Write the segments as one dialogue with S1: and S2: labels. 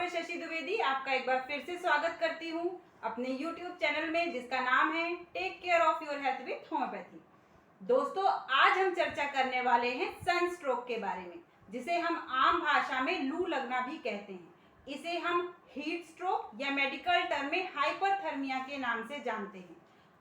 S1: Doctor Shashi Dwivedi आपका एक बार फिर से स्वागत करती हूँ अपने YouTube चैनल में जिसका नाम है take care of your health with homeopathy. दोस्तों, आज हम चर्चा करने वाले हैं सनस्ट्रोक के बारे में, जिसे हम आम भाषा में लू लगना भी कहते हैं। इसे हम हीट स्ट्रोक या मेडिकल टर्म में हाइपरथर्मिया के नाम से जानते हैं।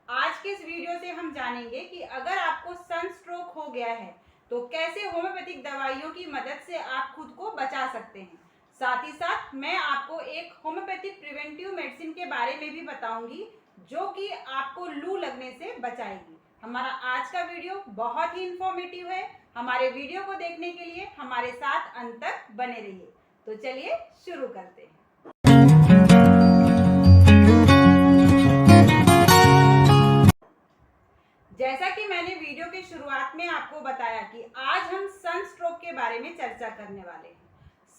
S1: आज के इस वीडियो से हम जानेंगे कि अगर आपको सनस्ट्रोक हो गया है तो कैसे होम्योपैथिक दवाइयों की मदद से आप खुद को बचा सकते हैं। साथ ही साथ मैं आपको एक होम्योपैथिक प्रिवेंटिव मेडिसिन के बारे में भी बताऊंगी जो कि आपको लू लगने से बचाएगी। हमारा आज का वीडियो बहुत ही इंफॉर्मेटिव है। हमारे वीडियो को देखने के लिए हमारे साथ अंत तक बने रहिए। तो चलिए शुरू करते हैं। जैसा कि मैंने वीडियो की शुरुआत में आपको बताया कि आज हम सनस्ट्रोक के बारे में चर्चा करने वाले हैं।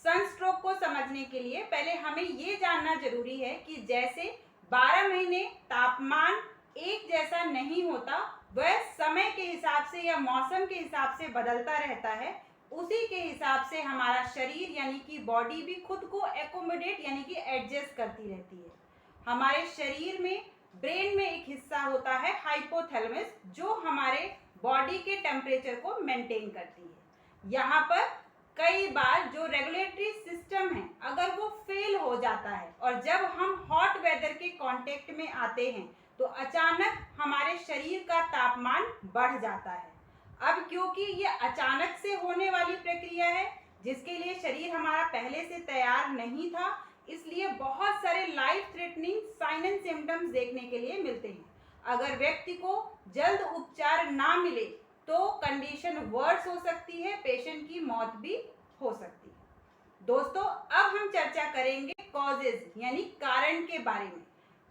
S1: सनस्ट्रोक को समझने के लिए पहले हमें ये जानना जरूरी है कि जैसे 12 महीने तापमान एक जैसा नहीं होता, वह समय के हिसाब से या मौसम के हिसाब से बदलता रहता है, उसी के हिसाब से हमारा शरीर यानी कि बॉडी भी खुद को एकोमोडेट यानी कि एडजस्ट करती रहती है। हमारे शरीर में ब्रेन में एक हिस्सा होता है हाइपोथैलेमस, जो हमारे बॉडी के टेम्परेचर को मेंटेन करती है। यहाँ पर कई बार जो रेगुलेटरी सिस्टम है अगर वो फेल हो जाता है और जब हम हॉट वेदर के कांटेक्ट में आते हैं तो अचानक हमारे शरीर का तापमान बढ़ जाता है। अब क्योंकि ये अचानक से होने वाली प्रक्रिया है जिसके लिए शरीर हमारा पहले से तैयार नहीं था, इसलिए बहुत सारे life threatening sign and symptoms देखने के लिए मिलते हैं। अगर व्यक्ति को जल्द उपचार ना मिले तो कंडीशन वर्स हो सकती है, पेशेंट की मौत भी हो सकती है। दोस्तों, अब हम चर्चा करेंगे कॉजेज यानी कारण के बारे में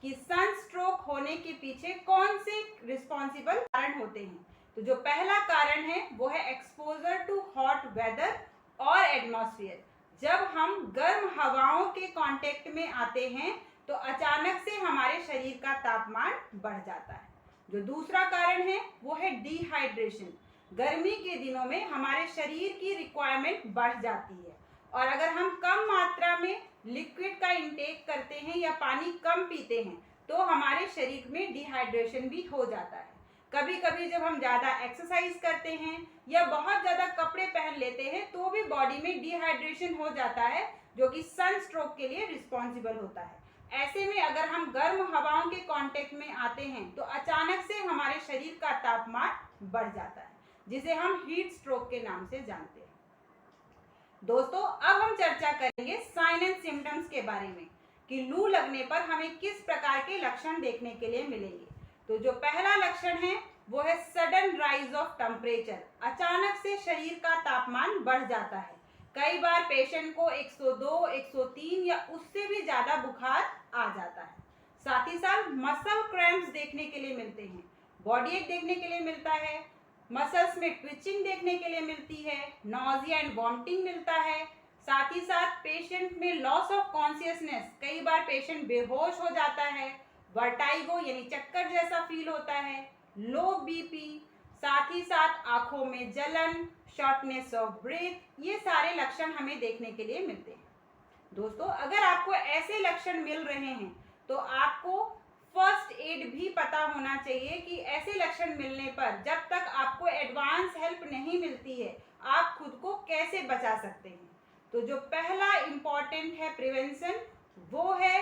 S1: कि सनस्ट्रोक होने के पीछे कौन से रिस्पॉन्सिबल कारण होते हैं। तो जो पहला कारण है वो है एक्सपोजर टू हॉट वेदर और एटमॉस्फेयर। जब हम गर्म हवाओं के कांटेक्ट में आते हैं तो अचानक से हमारे शरीर का तापमान बढ़ जाता है। जो दूसरा कारण है वो है डिहाइड्रेशन। गर्मी के दिनों में हमारे शरीर की रिक्वायरमेंट बढ़ जाती है और अगर हम कम मात्रा में लिक्विड का इंटेक करते हैं या पानी कम पीते हैं तो हमारे शरीर में डिहाइड्रेशन भी हो जाता है। कभी कभी जब हम ज़्यादा एक्सरसाइज करते हैं या बहुत ज़्यादा कपड़े पहन लेते हैं तो भी बॉडी में डिहाइड्रेशन हो जाता है, जो कि सनस्ट्रोक के लिए रिस्पॉन्सिबल होता है। ऐसे में अगर हम गर्म हवाओं के कांटेक्ट में आते हैं तो अचानक से हमारे शरीर का तापमान बढ़ जाता है, जिसे हम हीट स्ट्रोक के नाम से जानते हैं। दोस्तों, अब हम चर्चा करेंगे साइन एंड सिम्टम्स के बारे में कि लू लगने पर हमें किस प्रकार के लक्षण देखने के लिए मिलेंगे। तो जो पहला लक्षण है वो है सडन राइज ऑफ टेम्परेचर। अचानक से शरीर का तापमान बढ़ जाता है। कई बार पेशेंट को 102, 103 या उससे भी ज़्यादा बुखार आ जाता है। साथ ही साथ मसल क्रैम्प्स देखने के लिए मिलते हैं, बॉडी एक देखने के लिए मिलता है, मसल्स में ट्विचिंग देखने के लिए मिलती है, नॉजिया एंड वॉमिटिंग मिलता है। साथ ही साथ पेशेंट में लॉस ऑफ कॉन्शियसनेस, कई बार पेशेंट बेहोश हो जाता है, वर्टाइगो यानी चक्कर जैसा फील होता है, लो बीपी, साथ ही साथ आंखों में जलन, शॉर्टनेस ऑफ ब्रेथ, ये सारे लक्षण हमें देखने के लिए मिलते हैं। दोस्तों, अगर आपको ऐसे लक्षण मिल रहे हैं तो आपको फर्स्ट एड भी पता होना चाहिए कि ऐसे लक्षण मिलने पर जब तक आपको एडवांस हेल्प नहीं मिलती है आप खुद को कैसे बचा सकते हैं। तो जो पहला इम्पॉर्टेंट है प्रिवेंशन, वो है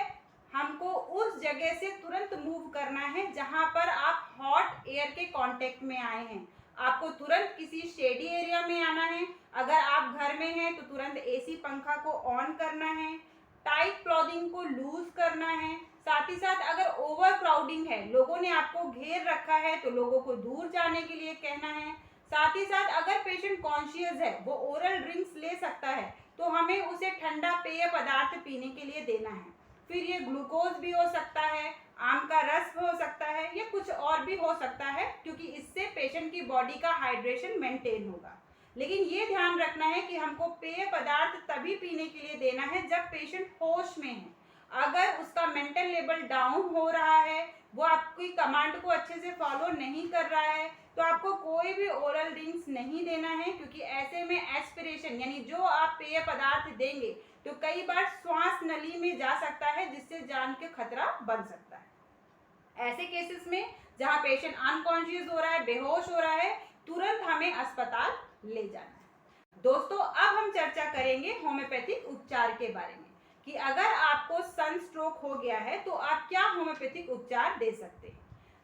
S1: हमको उस जगह से तुरंत मूव करना है जहां पर आप हॉट एयर के कांटेक्ट में आए हैं। आपको तुरंत किसी शेडी एरिया में आना है। अगर आप घर में हैं तो तुरंत एसी पंखा को ऑन करना है, टाइट क्लॉथिंग को लूज करना है। साथ ही साथ अगर ओवर क्राउडिंग है, लोगों ने आपको घेर रखा है, तो लोगों को दूर जाने के लिए कहना है। साथ ही साथ अगर पेशेंट कॉन्शियस है, वो ओरल ड्रिंक्स ले सकता है, तो हमें उसे ठंडा पेय पदार्थ पीने के लिए देना है। फिर ये ग्लूकोज भी हो सकता है, आम का रस हो सकता है या कुछ और भी हो सकता है, क्योंकि इससे पेशेंट की बॉडी का हाइड्रेशन मेंटेन होगा। लेकिन ये ध्यान रखना है कि हमको पेय पदार्थ तभी पीने के लिए देना है जब पेशेंट होश में है। अगर उसका मेंटल लेवल डाउन हो रहा है, वो आपकी कमांड को अच्छे से फॉलो नहीं कर रहा है, तो आपको कोई भी ओरल ड्रिंक्स नहीं देना है, क्योंकि ऐसे में एस्पिरेशन यानी जो आप पेय पदार्थ देंगे तो कई बार श्वास नली में जा सकता है, जिससे जान के खतरा बन सकता है। ऐसे केसेस में जहां पेशेंट अनकॉन्शियस हो रहा है, बेहोश हो रहा है, तुरंत हमें अस्पताल ले जाना है। दोस्तों, अब हम चर्चा करेंगे होम्योपैथिक उपचार के बारे में कि अगर आपको सनस्ट्रोक हो गया है तो आप क्या होम्योपैथिक उपचार दे सकते हैं।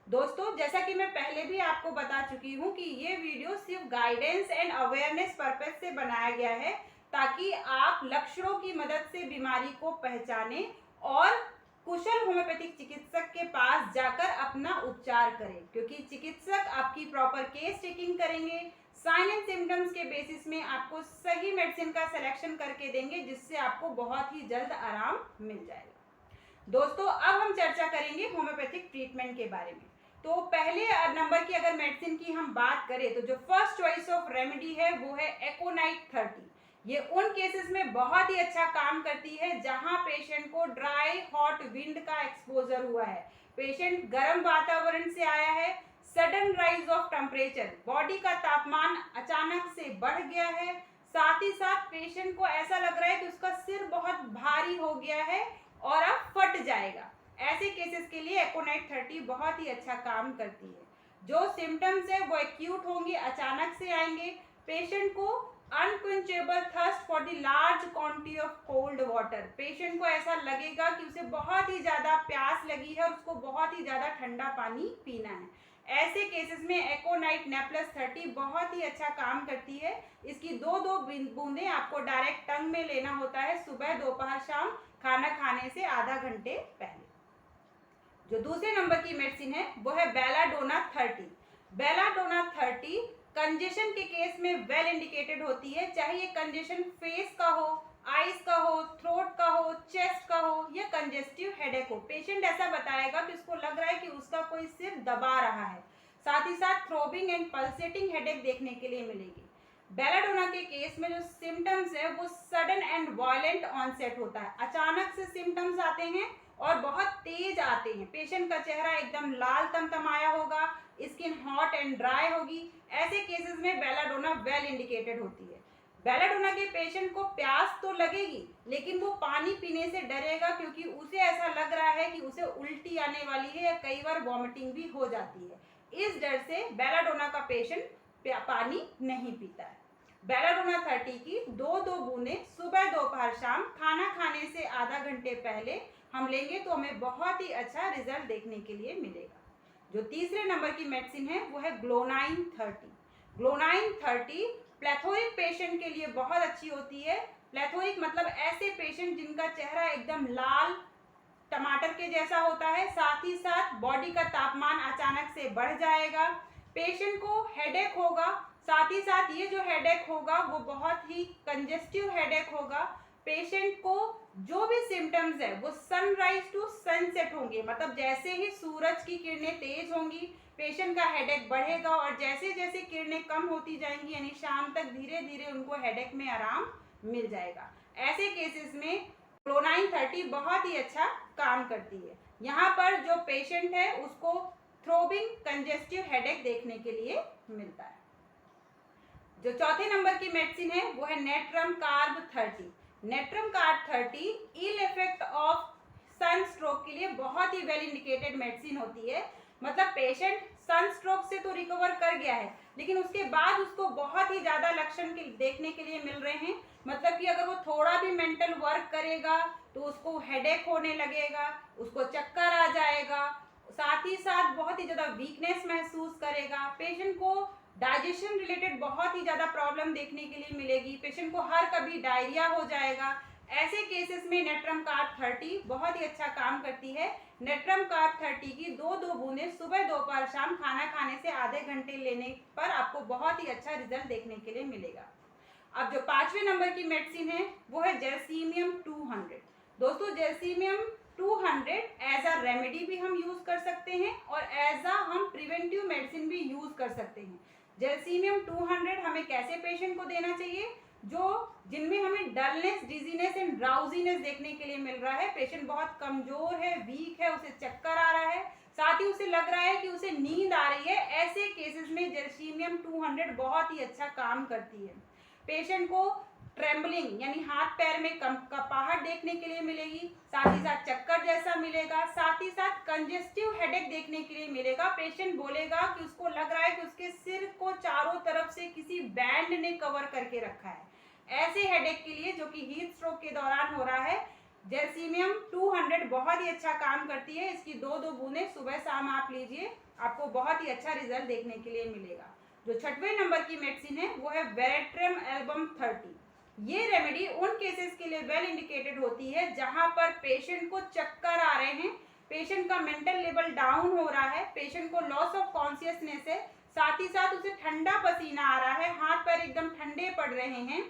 S1: दोस्तों, जैसा कि मैं पहले भी आपको बता चुकी हूँ कि ये वीडियो सिर्फ गाइडेंस एंड अवेयरनेस पर्पज से बनाया गया है, ताकि आप लक्षणों की मदद से बीमारी को पहचानें और कुशल होम्योपैथिक चिकित्सक के पास जाकर अपना उपचार करें, क्योंकि चिकित्सक आपकी प्रॉपर केस टेकिंग करेंगे, साइन एंड सिम्टम्स के बेसिस में आपको सही मेडिसिन का सिलेक्शन करके देंगे, जिससे आपको बहुत ही जल्द आराम मिल जाएगा। दोस्तों, अब हम चर्चा करेंगे होम्योपैथिक ट्रीटमेंट के बारे में। तो पहले नंबर की अगर मेडिसिन की हम बात करें तो जो फर्स्ट चॉइस ऑफ रेमेडी है वो है एकोनाइट 30। ये उन केसेस में बहुत ही अच्छा काम करती है जहां पेशेंट को ड्राई हॉट विंड का एक्सपोजर हुआ है, पेशेंट गर्म वातावरण से आया है, sudden rise of temperature, body का तापमान अचानक से बढ़ गया है, साथ ही साथ पेशेंट को ऐसा लग रहा है कि उसका सिर बहुत भारी हो गया है और अब फट जाएगा। ऐसे केसेस के लिए एकोनाइट 30 बहुत ही अच्छा काम करती है। जो सिम्टम्स है वो एक्यूट होंगे, अचानक से आएंगे। पेशेंट को unquenchable thirst for the large quantity of cold water, patient को ऐसा लगेगा कि उसे बहुत ही ज्यादा प्यास लगी है और उसको बहुत ही ज्यादा ठंडा पानी पीना है। ऐसे केसेस में एकोनाइट नेप्लस 30 बहुत ही अच्छा काम करती है। इसकी दो बूंदें आपको डायरेक्ट टंग में लेना होता है, सुबह, दोपहर, शाम, खाना खाने से आधा घंटे पहले। जो दूसरे नंबर की मेडिसिन है वो है बेलाडोना 30। बेलाडोना 30 कंजेशन के केस में वेल इंडिकेटेड होती है, चाहे ये कंजेशन फेस का हो, आईज का हो, थ्रोट का हो, चेस्ट का हो या कंजेस्टिव हेडेक हो। पेशेंट ऐसा बताएगा कि उसको लग रहा है कि उसका कोई सिर दबा रहा है, साथ ही साथ थ्रोबिंग एंड पल्सेटिंग हेडेक देखने के लिए मिलेगी। बेलाडोना के केस में जो सिम्टम्स है वो सडन एंड वायलेंट ऑनसेट होता है, अचानक से सिम्टम्स आते हैं और बहुत तेज आते हैं। पेशेंट का चेहरा एकदम लाल तमतमाया होगा, स्किन हॉट एंड ड्राई होगी। ऐसे केसेस में बेलाडोना वेल इंडिकेटेड होती है। बेलाडोना के पेशेंट को प्यास तो लगेगी, लेकिन वो पानी पीने से डरेगा, क्योंकि उसे ऐसा लग रहा है कि उसे उल्टी आने वाली है या कई बार वॉमिटिंग भी हो जाती है। इस डर से बेलाडोना का पेशेंट पानी नहीं पीता है। बेलाडोना 30 की दो बूंदें सुबह, दोपहर, शाम, खाना खाने से आधा घंटे पहले हम लेंगे तो हमें बहुत ही अच्छा रिजल्ट देखने के लिए मिलेगा। जो तीसरे नंबर की मेडिसिन है वो है ग्लोनाइन 30। ग्लोनाइन 30 प्लेथोरिक पेशेंट के लिए बहुत अच्छी होती है। प्लेथोरिक मतलब ऐसे पेशेंट जिनका चेहरा एकदम लाल टमाटर के जैसा होता है, साथ ही साथ बॉडी का तापमान अचानक से बढ़ जाएगा, पेशेंट को हेडेक होगा, साथ ही साथ ये जो हेडेक होगा वो बहुत ही कंजेस्टिव हेडेक होगा। पेशेंट को जो भी सिम्टम्स है वो सनराइज टू सनसेट होंगे, मतलब जैसे ही सूरज की किरणें तेज होंगी पेशेंट का हेडेक बढ़ेगा, और जैसे जैसे किरणें कम होती जाएंगी यानी शाम तक धीरे धीरे उनको हेडेक में आराम मिल जाएगा। ऐसे केसेस में ग्लोनाइन 30 बहुत ही अच्छा काम करती है। यहाँ पर जो पेशेंट है उसको थ्रोबिंग कंजेस्टिव हेडेक देखने के लिए मिलता है। जो चौथे नंबर की मेडिसिन है वो है natrum carb 30। Natrum carb 30 ill effect of sunstroke के लिए बहुत ही वेल इंडिकेटेड मेडिसिन होती है। मतलब पेशेंट सनस्ट्रोक से तो रिकवर कर गया है, लेकिन उसके बाद उसको बहुत ही ज्यादा लक्षण देखने के लिए मिल रहे हैं। मतलब कि अगर वो थोड़ा भी मेंटल वर्क करेगा तो उसको हेडेक होने लगेगा, उसको चक्कर आ जाएगा, साथ ही साथ बहुत ही ज्यादा वीकनेस महसूस करेगा, पेशेंट को डाइजेशन रिलेटेड बहुत ही ज्यादा प्रॉब्लम देखने के लिए मिलेगी, पेशेंट को हर कभी डायरिया हो जाएगा। ऐसे केसेस में नेट्रम कार्ब 30 बहुत ही अच्छा काम करती है। नेट्रम कार्ब 30 की दो बूंदें सुबह, दोपहर, शाम, खाना खाने से आधे घंटे लेने पर आपको बहुत ही अच्छा रिजल्ट देखने के लिए मिलेगा। अब जो पांचवें नंबर की मेडिसिन है वो है जेलसीमियम 200। दोस्तों, जेलसीमियम 200 एज अ रेमेडी भी हम यूज कर सकते हैं और एज अ हम प्रिवेंटिव मेडिसिन भी यूज कर सकते हैं। जेलसीमियम 200 हमें कैसे पेशेंट को देना चाहिए? जिनमें हमें डलनेस, डिजीनेस एंड ड्राउजीनेस देखने के लिए मिल रहा है, पेशेंट बहुत कमजोर है, वीक है, उसे चक्कर आ रहा है, साथ ही उसे लग रहा है कि उसे नींद आ रही है। ऐसे केसेस में जेलसीमियम 200 बहुत ही अच्छा काम करती है। पेशेंट को ट्रेम्बलिंग यानी हाथ पैर में कपाहट देखने के लिए मिलेगी, साथ ही साथ चक्कर जैसा मिलेगा, साथ ही साथ कंजेस्टिव हेडेक देखने के लिए मिलेगा। पेशेंट बोलेगा कि उसको लग रहा है कि उसके सिर को चारों तरफ से किसी बैंड ने कवर करके रखा है। ऐसे हेडेक के लिए जो कि हीट स्ट्रोक के दौरान हो रहा है, जैसीमियम 200 बहुत ही अच्छा काम करती है। इसकी दो बूंदें सुबह शाम आप लीजिए, आपको बहुत ही अच्छा रिजल्ट देखने के लिए मिलेगा। जो 6वें नंबर की मेडिसिन है वो है वेरेट्रम एल्बम 30। ये रेमेडी उन केसेस के लिए वेल इंडिकेटेड होती है जहां पर पेशेंट को चक्कर आ रहे हैं, पेशेंट का मेंटल लेवल डाउन हो रहा है, पेशेंट को लॉस ऑफ कॉन्शियसनेस है, साथ ही साथ उसे ठंडा पसीना आ रहा है, हाथ पैर एकदम ठंडे पड़ रहे हैं,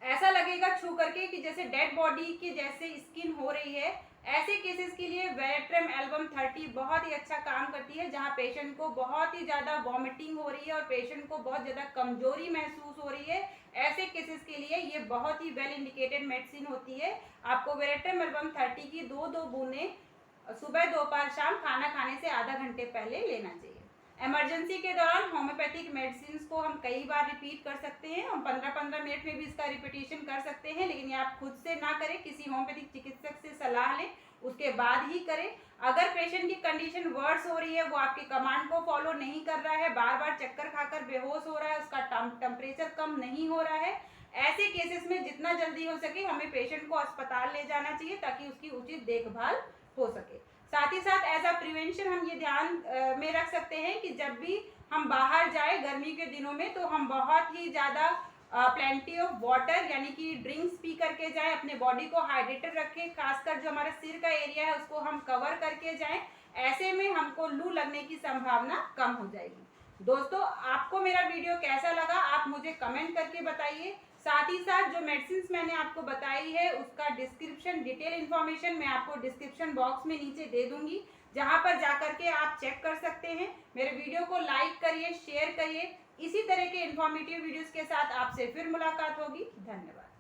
S1: ऐसा लगेगा छू करके कि जैसे डेड बॉडी की जैसे स्किन हो रही है। ऐसे केसेस के लिए वेरेट्रम एल्बम 30 बहुत ही अच्छा काम करती है, जहां पेशेंट को बहुत ही ज़्यादा वॉमिटिंग हो रही है और पेशेंट को बहुत ज़्यादा कमजोरी महसूस हो रही है। ऐसे केसेस के लिए ये बहुत ही वेल इंडिकेटेड मेडिसिन होती है। आपको वेरेट्रम एल्बम 30 की दो बूंदें सुबह दोपहर शाम खाना खाने से आधा घंटे पहले लेना चाहिए। इमरजेंसी के दौरान होम्योपैथिक मेडिसिन को हम कई बार रिपीट कर सकते हैं, हम 15-15 मिनट में भी इसका रिपीटेशन कर सकते हैं, लेकिन ये आप खुद से ना करें, किसी होम्योपैथिक चिकित्सक से सलाह लें, उसके बाद ही करें। अगर पेशेंट की कंडीशन वर्स हो रही है, वो आपके कमांड को फॉलो नहीं कर रहा है, बार बार चक्कर खाकर बेहोश हो रहा है, उसका टेम्परेचर कम नहीं हो रहा है, ऐसे केसेस में जितना जल्दी हो सके हमें पेशेंट को अस्पताल ले जाना चाहिए ताकि उसकी उचित देखभाल हो सके। साथ ही साथ एज अ प्रिवेंशन हम ये ध्यान में रख सकते हैं कि जब भी हम बाहर जाए गर्मी के दिनों में तो हम बहुत ही ज़्यादा प्लेंटी ऑफ वाटर यानी कि ड्रिंक्स पी करके जाएं, अपने बॉडी को हाइड्रेटेड रखें, खासकर जो हमारा सिर का एरिया है उसको हम कवर करके जाएं। ऐसे में हमको लू लगने की संभावना कम हो जाएगी। दोस्तों, आपको मेरा वीडियो कैसा लगा आप मुझे कमेंट करके बताइए। साथ ही साथ जो मेडिसिन मैंने आपको बताई है उसका डिस्क्रिप्शन डिटेल इन्फॉर्मेशन मैं आपको डिस्क्रिप्शन बॉक्स में नीचे दे दूंगी, जहां पर जाकर के आप चेक कर सकते हैं। मेरे वीडियो को लाइक करिए, शेयर करिए। इसी तरह के इन्फॉर्मेटिव वीडियोस के साथ आपसे फिर मुलाकात होगी। धन्यवाद।